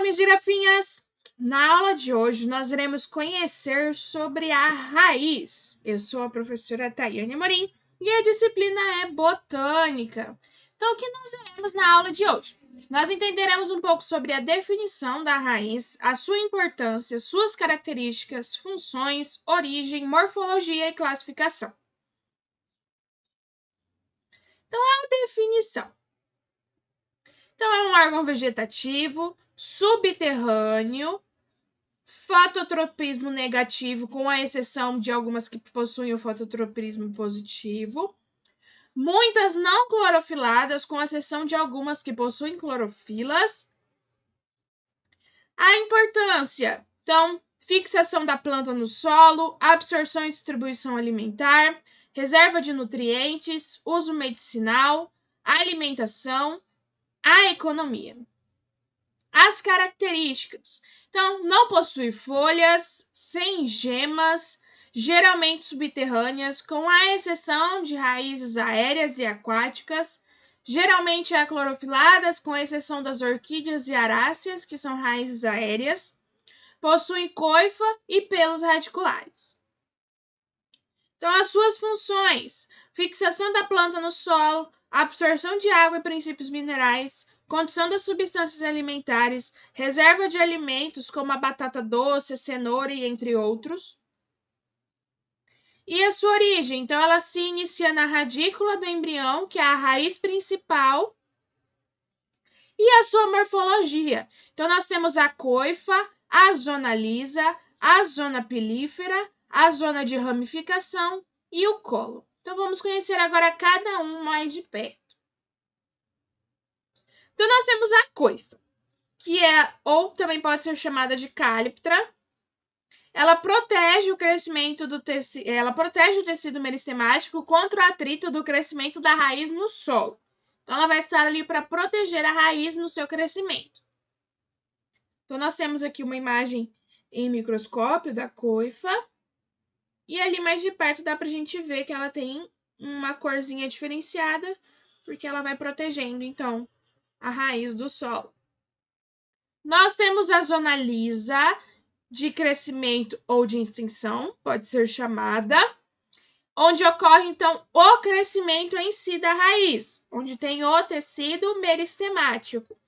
minhas girafinhas! Na aula de hoje, nós iremos conhecer sobre a raiz. Eu sou a professora Tayane Amorim e a disciplina é Botânica. Então, o que nós iremos na aula de hoje? Nós entenderemos um pouco sobre a definição da raiz, a sua importância, suas características, funções, origem, morfologia e classificação. Então, a definição. Então, é um órgão vegetativo, subterrâneo, fototropismo negativo, com a exceção de algumas que possuem o fototropismo positivo. Muitas não clorofiladas, com exceção de algumas que possuem clorofilas. A importância, então, fixação da planta no solo, absorção e distribuição alimentar, reserva de nutrientes, uso medicinal, alimentação, a economia. As características. Então, não possui folhas, sem gemas, geralmente subterrâneas, com a exceção de raízes aéreas e aquáticas, geralmente aclorofiladas, com exceção das orquídeas e aráceas, que são raízes aéreas, possuem coifa e pelos radiculares. Então, as suas funções: fixação da planta no solo, absorção de água e princípios minerais, condução das substâncias alimentares, reserva de alimentos como a batata doce, a cenoura e entre outros. E a sua origem? Então, ela se inicia na radícula do embrião, que é a raiz principal, e a sua morfologia. Então, nós temos a coifa, a zona lisa, a zona pilífera, a zona de ramificação e o colo. Então, vamos conhecer agora cada um mais de perto. Então, nós temos a coifa, que é, ou também pode ser chamada de cáliptra. Ela protege o crescimento do tecido, ela protege o tecido meristemático contra o atrito do crescimento da raiz no solo. Então, ela vai estar ali para proteger a raiz no seu crescimento. Então, nós temos aqui uma imagem em microscópio da coifa. E ali mais de perto dá pra gente ver que ela tem uma corzinha diferenciada, porque ela vai protegendo, então, a raiz do solo. Nós temos a zona lisa de crescimento ou de extinção, pode ser chamada, onde ocorre, então, o crescimento em si da raiz, onde tem o tecido meristemático.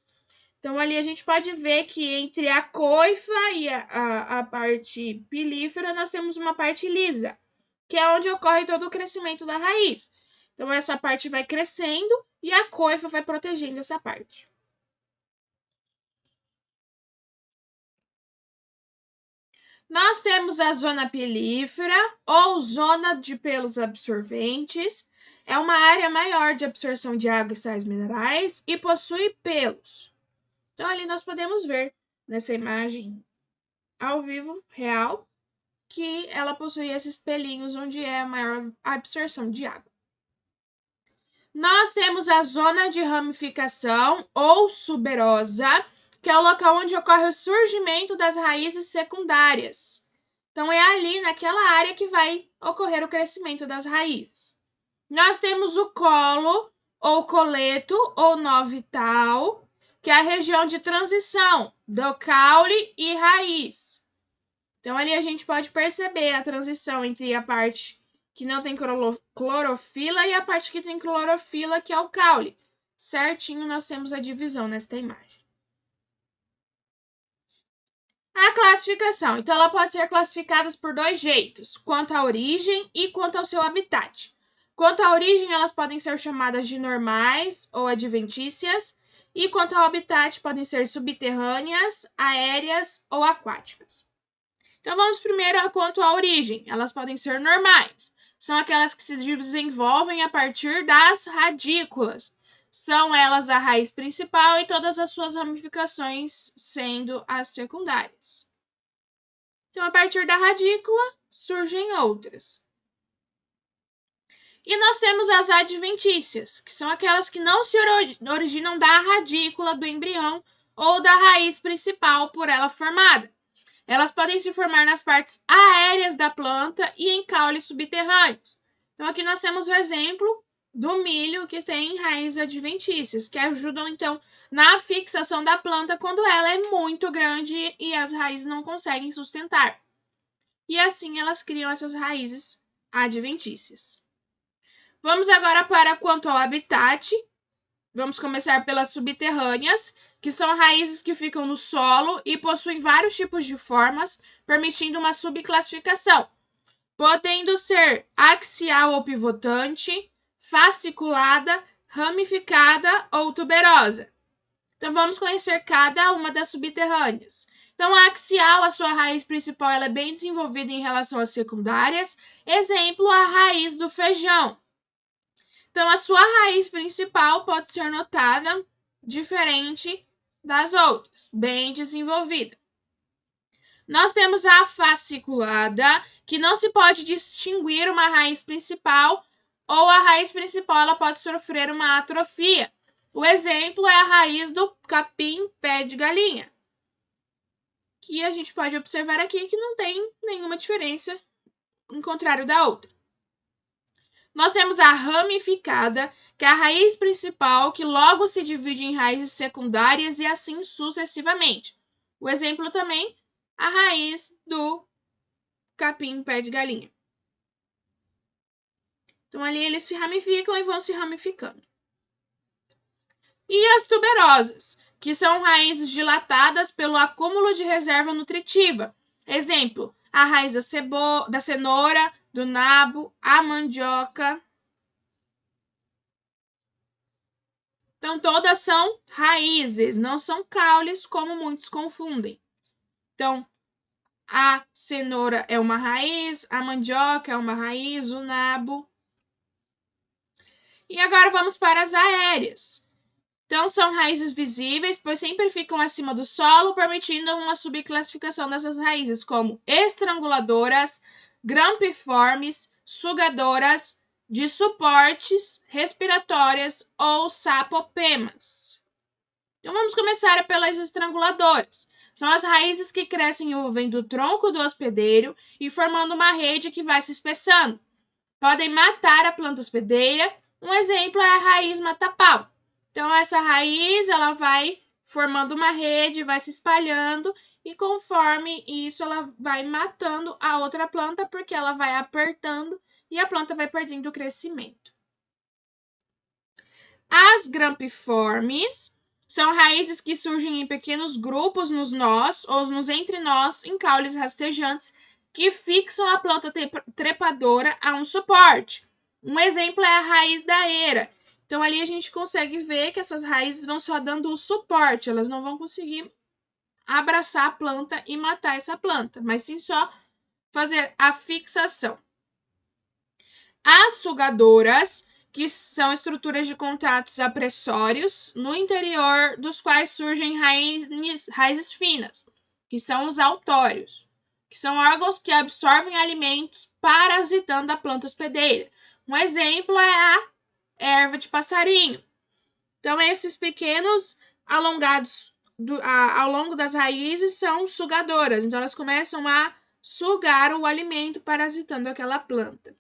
Então, ali a gente pode ver que entre a coifa e a parte pilífera, nós temos uma parte lisa, que é onde ocorre todo o crescimento da raiz. Então, essa parte vai crescendo e a coifa vai protegendo essa parte. Nós temos a zona pilífera, ou zona de pelos absorventes. É uma área maior de absorção de água e sais minerais e possui pelos. Então, ali nós podemos ver, nessa imagem ao vivo, real, que ela possui esses pelinhos onde é a maior absorção de água. Nós temos a zona de ramificação ou suberosa, que é o local onde ocorre o surgimento das raízes secundárias. Então, é ali, naquela área, que vai ocorrer o crescimento das raízes. Nós temos o colo, ou coleto, ou nó vital, que é a região de transição do caule e raiz. Então, ali a gente pode perceber a transição entre a parte que não tem clorofila e a parte que tem clorofila, que é o caule. Certinho, nós temos a divisão nesta imagem. A classificação. Então, ela pode ser classificada por dois jeitos, quanto à origem e quanto ao seu habitat. Quanto à origem, elas podem ser chamadas de normais ou adventícias, e quanto ao habitat, podem ser subterrâneas, aéreas ou aquáticas. Então, vamos primeiro quanto à origem. Elas podem ser normais. São aquelas que se desenvolvem a partir das radículas. São elas a raiz principal e todas as suas ramificações sendo as secundárias. Então, a partir da radícula, surgem outras. E nós temos as adventícias, que são aquelas que não se originam da radícula do embrião ou da raiz principal por ela formada. Elas podem se formar nas partes aéreas da planta e em caules subterrâneos. Então, aqui nós temos o exemplo do milho, que tem raízes adventícias, que ajudam, então, na fixação da planta quando ela é muito grande e as raízes não conseguem sustentar. E assim elas criam essas raízes adventícias. Vamos agora para quanto ao habitat. Vamos começar pelas subterrâneas, que são raízes que ficam no solo e possuem vários tipos de formas, permitindo uma subclassificação, podendo ser axial ou pivotante, fasciculada, ramificada ou tuberosa. Então, vamos conhecer cada uma das subterrâneas. Então, a axial, a sua raiz principal, ela é bem desenvolvida em relação às secundárias. Exemplo, a raiz do feijão. Então, a sua raiz principal pode ser notada diferente das outras, bem desenvolvida. Nós temos a fasciculada, que não se pode distinguir uma raiz principal ou a raiz principal ela pode sofrer uma atrofia. O exemplo é a raiz do capim pé de galinha, que a gente pode observar aqui que não tem nenhuma diferença em contrário da outra. Nós temos a ramificada, que é a raiz principal, que logo se divide em raízes secundárias e assim sucessivamente. O exemplo também, a raiz do capim pé de galinha. Então, ali eles se ramificam e vão se ramificando. E as tuberosas, que são raízes dilatadas pelo acúmulo de reserva nutritiva. Exemplo, a raiz da cenoura, do nabo, a mandioca. Então, todas são raízes, não são caules, como muitos confundem. Então, a cenoura é uma raiz, a mandioca é uma raiz, o nabo. E agora vamos para as aéreas. Então, são raízes visíveis, pois sempre ficam acima do solo, permitindo uma subclassificação dessas raízes, como estranguladoras, grampiformes, sugadoras, de suportes, respiratórias ou sapopemas. Então, vamos começar pelas estranguladoras. São as raízes que crescem ou vêm do tronco do hospedeiro e formando uma rede que vai se espessando. Podem matar a planta hospedeira. Um exemplo é a raiz mata-pau. Então, essa raiz ela vai formando uma rede, vai se espalhando e conforme isso ela vai matando a outra planta porque ela vai apertando e a planta vai perdendo o crescimento. As grampiformes são raízes que surgem em pequenos grupos nos nós ou nos entrenós em caules rastejantes que fixam a planta trepadora a um suporte. Um exemplo é a raiz da eira. Então, ali a gente consegue ver que essas raízes vão só dando o suporte, elas não vão conseguir abraçar a planta e matar essa planta, mas sim só fazer a fixação. As sugadoras, que são estruturas de contatos apressórios, no interior dos quais surgem raízes finas, que são os autórios, que são órgãos que absorvem alimentos parasitando a planta hospedeira. Um exemplo é a erva de passarinho. Então, esses pequenos alongados ao longo das raízes são sugadoras. Então, elas começam a sugar o alimento parasitando aquela planta.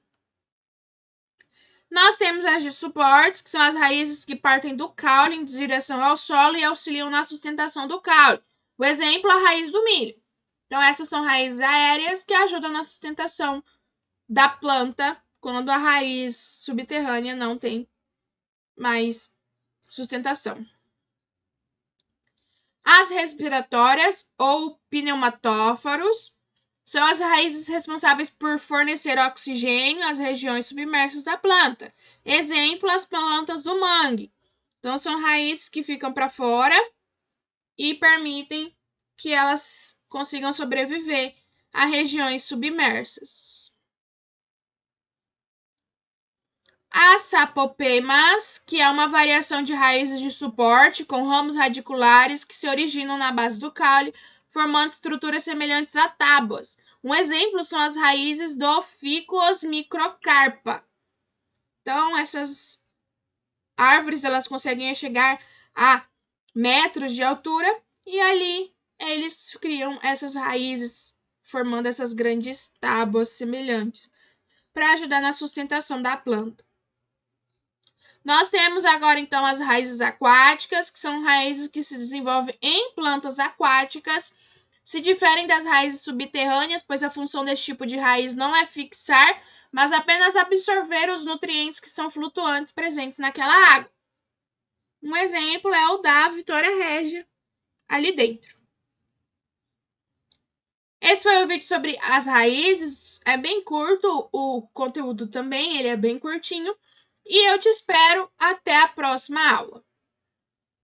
Nós temos as de suportes, que são as raízes que partem do caule em direção ao solo e auxiliam na sustentação do caule. O exemplo, a raiz do milho. Então, essas são raízes aéreas que ajudam na sustentação da planta quando a raiz subterrânea não tem mais sustentação. As respiratórias ou pneumatóforos são as raízes responsáveis por fornecer oxigênio às regiões submersas da planta. Exemplo, as plantas do mangue. Então, são raízes que ficam para fora e permitem que elas consigam sobreviver a regiões submersas. As sapopemas, que é uma variação de raízes de suporte com ramos radiculares que se originam na base do caule, formando estruturas semelhantes a tábuas. Um exemplo são as raízes do Ficus microcarpa. Então, essas árvores elas conseguem chegar a metros de altura e ali eles criam essas raízes, formando essas grandes tábuas semelhantes, para ajudar na sustentação da planta. Nós temos agora, então, as raízes aquáticas, que são raízes que se desenvolvem em plantas aquáticas, se diferem das raízes subterrâneas, pois a função desse tipo de raiz não é fixar, mas apenas absorver os nutrientes que são flutuantes presentes naquela água. Um exemplo é o da Vitória Régia, ali dentro. Esse foi o vídeo sobre as raízes, é bem curto, o conteúdo também, ele é bem curtinho, e eu te espero até a próxima aula.